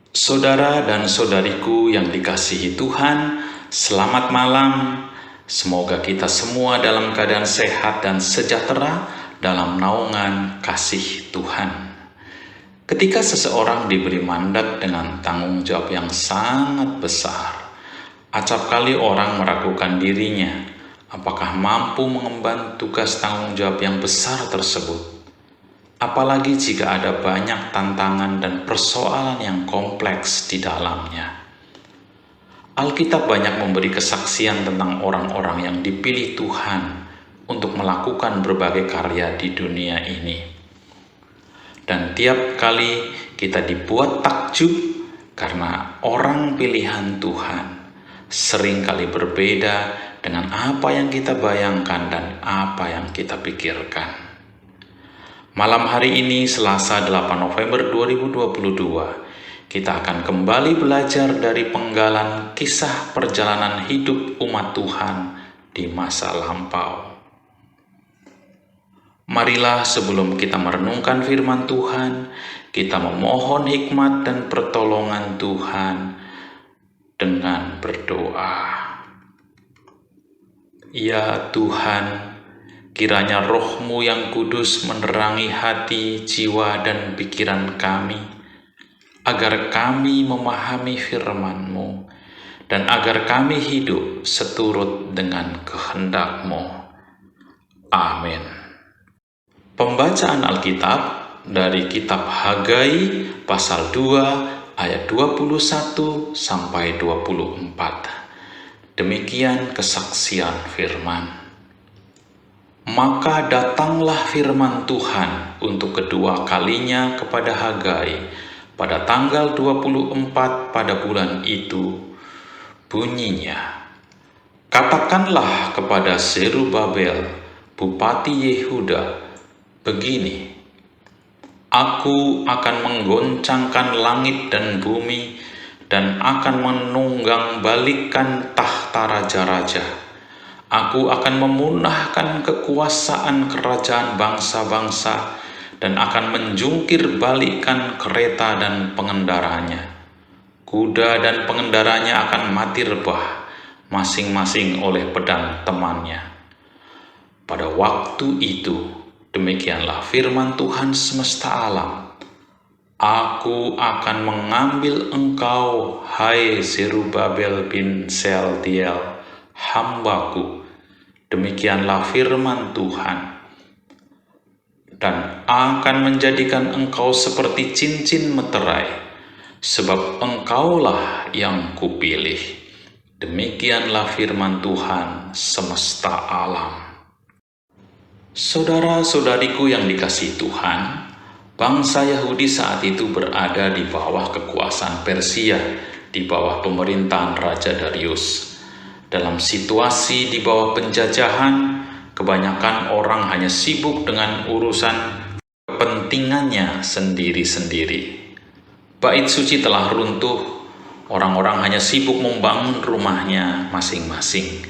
Saudara dan saudariku yang dikasihi Tuhan, selamat malam. Semoga kita semua dalam keadaan sehat dan sejahtera dalam naungan kasih Tuhan. Ketika seseorang diberi mandat dengan tanggung jawab yang sangat besar, acap kali orang meragukan dirinya, apakah mampu mengemban tugas tanggung jawab yang besar tersebut. Apalagi jika ada banyak tantangan dan persoalan yang kompleks di dalamnya. Alkitab banyak memberi kesaksian tentang orang-orang yang dipilih Tuhan untuk melakukan berbagai karya di dunia ini. Dan tiap kali kita dibuat takjub karena orang pilihan Tuhan seringkali berbeda dengan apa yang kita bayangkan dan apa yang kita pikirkan. Malam hari ini, Selasa 8 November 2022, kita akan kembali belajar dari penggalan kisah perjalanan hidup umat Tuhan di masa lampau. Marilah sebelum kita merenungkan firman Tuhan, kita memohon hikmat dan pertolongan Tuhan dengan berdoa. Ya Tuhan, kiranya Roh-Mu yang kudus menerangi hati, jiwa, dan pikiran kami, agar kami memahami firman-Mu, dan agar kami hidup seturut dengan kehendak-Mu. Amin. Pembacaan Alkitab dari kitab Hagai pasal 2 ayat 21 sampai 24. Demikian kesaksian firman. Maka datanglah firman Tuhan untuk kedua kalinya kepada Hagai pada tanggal 24 pada bulan itu. Bunyinya, katakanlah kepada Zerubabel, bupati Yehuda, begini, Aku akan menggoncangkan langit dan bumi dan akan menunggang balikan tahta raja-raja. Aku akan memunahkan kekuasaan kerajaan bangsa-bangsa dan akan menjungkir balikkan kereta dan pengendaranya. Kuda dan pengendaranya akan mati rebah, masing-masing oleh pedang temannya. Pada waktu itu, demikianlah firman Tuhan semesta alam. Aku akan mengambil engkau, hai Zerubabel bin Sealtiel, hambaku, demikianlah firman Tuhan, dan akan menjadikan engkau seperti cincin meterai, sebab engkaulah yang kupilih. Demikianlah firman Tuhan semesta alam. Saudara-saudariku yang dikasihi Tuhan, bangsa Yahudi saat itu berada di bawah kekuasaan Persia, di bawah pemerintahan Raja Darius. Dalam situasi di bawah penjajahan, kebanyakan orang hanya sibuk dengan urusan kepentingannya sendiri-sendiri. Bait suci telah runtuh, orang-orang hanya sibuk membangun rumahnya masing-masing.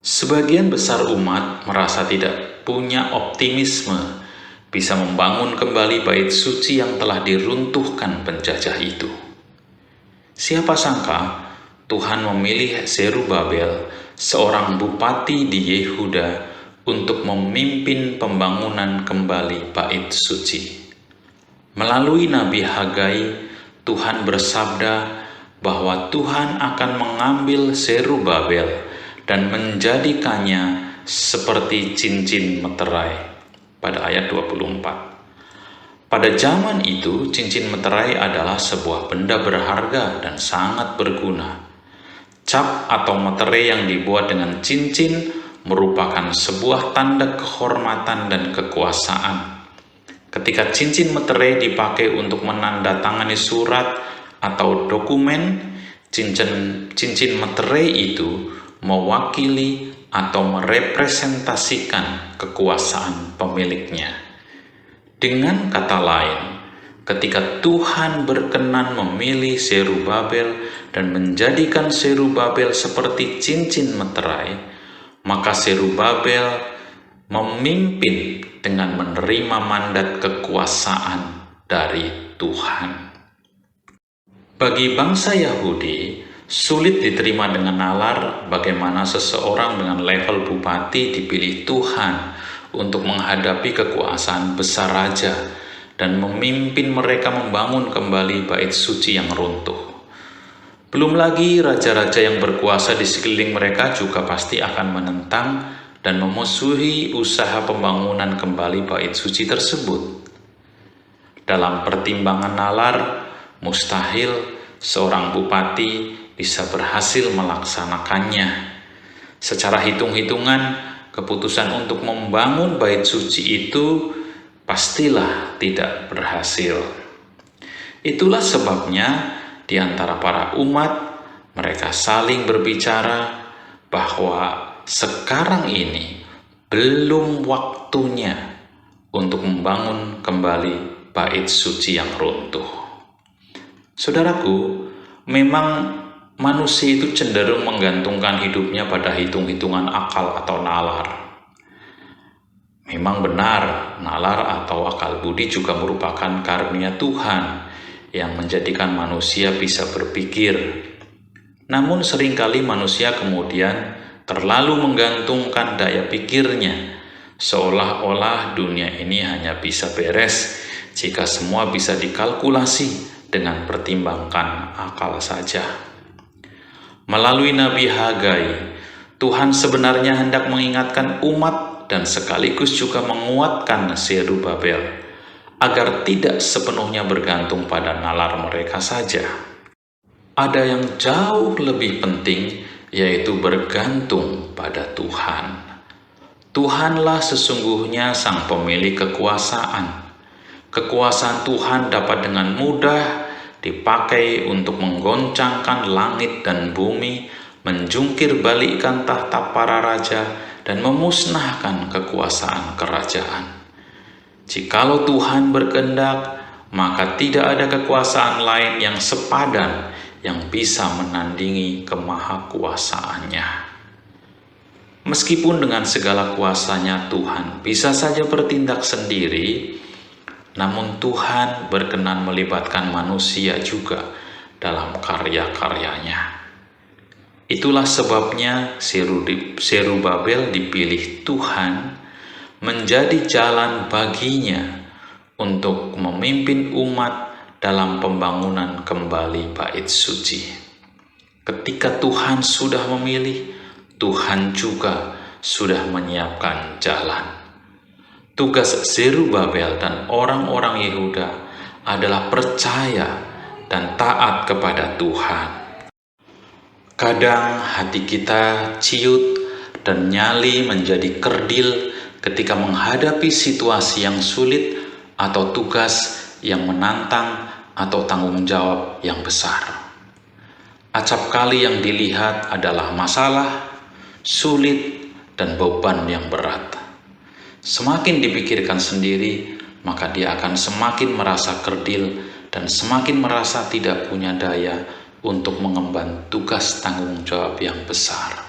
Sebagian besar umat merasa tidak punya optimisme bisa membangun kembali bait suci yang telah diruntuhkan penjajah itu. Siapa sangka Tuhan memilih Zerubabel, seorang bupati di Yehuda, untuk memimpin pembangunan kembali bait suci. Melalui Nabi Hagai, Tuhan bersabda bahwa Tuhan akan mengambil Zerubabel dan menjadikannya seperti cincin meterai pada ayat 24. Pada zaman itu, cincin meterai adalah sebuah benda berharga dan sangat berguna. Cap atau meterai yang dibuat dengan cincin merupakan sebuah tanda kehormatan dan kekuasaan. Ketika cincin meterai dipakai untuk menandatangani surat atau dokumen, cincin meterai itu mewakili atau merepresentasikan kekuasaan pemiliknya. Dengan kata lain, ketika Tuhan berkenan memilih Zerubabel dan menjadikan Zerubabel seperti cincin meterai, maka Zerubabel memimpin dengan menerima mandat kekuasaan dari Tuhan. Bagi bangsa Yahudi, sulit diterima dengan nalar bagaimana seseorang dengan level bupati dipilih Tuhan untuk menghadapi kekuasaan besar raja dan memimpin mereka membangun kembali bait suci yang runtuh. Belum lagi raja-raja yang berkuasa di sekeliling mereka juga pasti akan menentang dan memusuhi usaha pembangunan kembali bait suci tersebut. Dalam pertimbangan nalar, mustahil seorang bupati bisa berhasil melaksanakannya. Secara hitung-hitungan, keputusan untuk membangun bait suci itu pastilah tidak berhasil. Itulah sebabnya di antara para umat, mereka saling berbicara bahwa sekarang ini belum waktunya untuk membangun kembali bait suci yang runtuh. Saudaraku, memang manusia itu cenderung menggantungkan hidupnya pada hitung-hitungan akal atau nalar. Memang benar, nalar atau akal budi juga merupakan karunia Tuhan yang menjadikan manusia bisa berpikir. Namun seringkali manusia kemudian terlalu menggantungkan daya pikirnya, seolah-olah dunia ini hanya bisa beres jika semua bisa dikalkulasi dengan pertimbangkan akal saja. Melalui Nabi Hagai, Tuhan sebenarnya hendak mengingatkan umat dan sekaligus juga menguatkan Zerubabel agar tidak sepenuhnya bergantung pada nalar mereka saja. Ada yang jauh lebih penting, yaitu bergantung pada Tuhan. Tuhanlah sesungguhnya sang pemilik kekuasaan. Kekuasaan Tuhan dapat dengan mudah dipakai untuk menggoncangkan langit dan bumi, menjungkir balikkan tahta para raja, dan memusnahkan kekuasaan kerajaan. Jikalau Tuhan berkehendak, maka tidak ada kekuasaan lain yang sepadan yang bisa menandingi kemahakuasaannya. Meskipun dengan segala kuasanya Tuhan bisa saja bertindak sendiri, namun Tuhan berkenan melibatkan manusia juga dalam karya-karyanya. Itulah sebabnya Zerubabel dipilih Tuhan menjadi jalan baginya untuk memimpin umat dalam pembangunan kembali bait suci. Ketika Tuhan sudah memilih, Tuhan juga sudah menyiapkan jalan. Tugas Zerubabel dan orang-orang Yehuda adalah percaya dan taat kepada Tuhan. Kadang hati kita ciut dan nyali menjadi kerdil ketika menghadapi situasi yang sulit atau tugas yang menantang atau tanggung jawab yang besar. Acap kali yang dilihat adalah masalah, sulit, dan beban yang berat. Semakin dipikirkan sendiri, maka dia akan semakin merasa kerdil dan semakin merasa tidak punya daya untuk mengemban tugas tanggung jawab yang besar.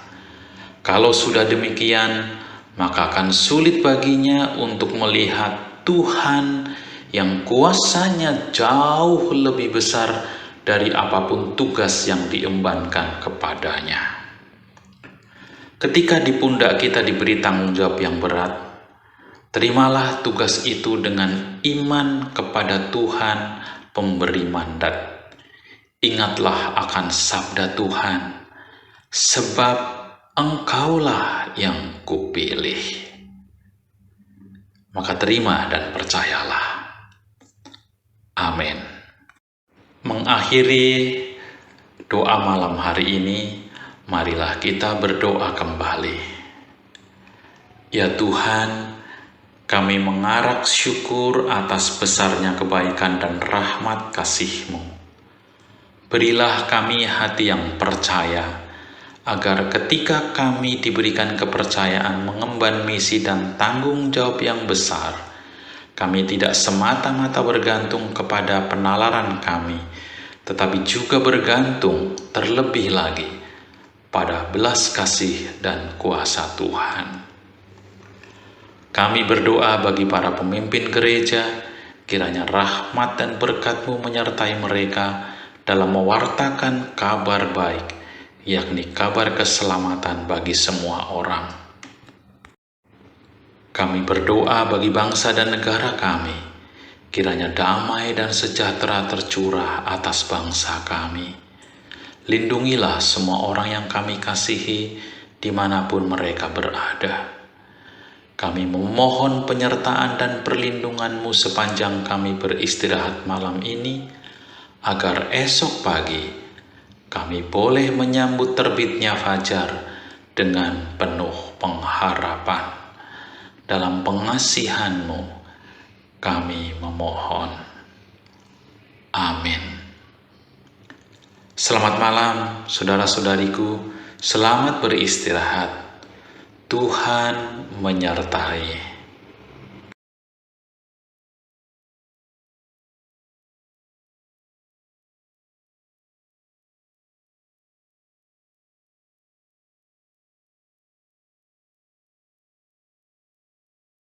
Kalau sudah demikian, maka akan sulit baginya untuk melihat Tuhan yang kuasanya jauh lebih besar dari apapun tugas yang diembankan kepadanya. Ketika di pundak kita diberi tanggung jawab yang berat, terimalah tugas itu dengan iman kepada Tuhan pemberi mandat. Ingatlah akan sabda Tuhan, sebab Engkaulah yang kupilih. Maka terima dan percayalah. Amin. Mengakhiri doa malam hari ini, marilah kita berdoa kembali. Ya Tuhan, kami mengarak syukur atas besarnya kebaikan dan rahmat kasih-Mu. Berilah kami hati yang percaya, agar ketika kami diberikan kepercayaan mengemban misi dan tanggung jawab yang besar, kami tidak semata-mata bergantung kepada penalaran kami, tetapi juga bergantung terlebih lagi pada belas kasih dan kuasa Tuhan. Kami berdoa bagi para pemimpin gereja, kiranya rahmat dan berkat-Mu menyertai mereka dalam mewartakan kabar baik, yakni kabar keselamatan bagi semua orang. Kami berdoa bagi bangsa dan negara kami, kiranya damai dan sejahtera tercurah atas bangsa kami. Lindungilah semua orang yang kami kasihi dimanapun mereka berada. Kami memohon penyertaan dan perlindungan-Mu sepanjang kami beristirahat malam ini, agar esok pagi kami boleh menyambut terbitnya fajar dengan penuh pengharapan. Dalam pengasihan-Mu kami memohon. Amin. Selamat malam, saudara-saudariku. Selamat beristirahat. Tuhan menyertai.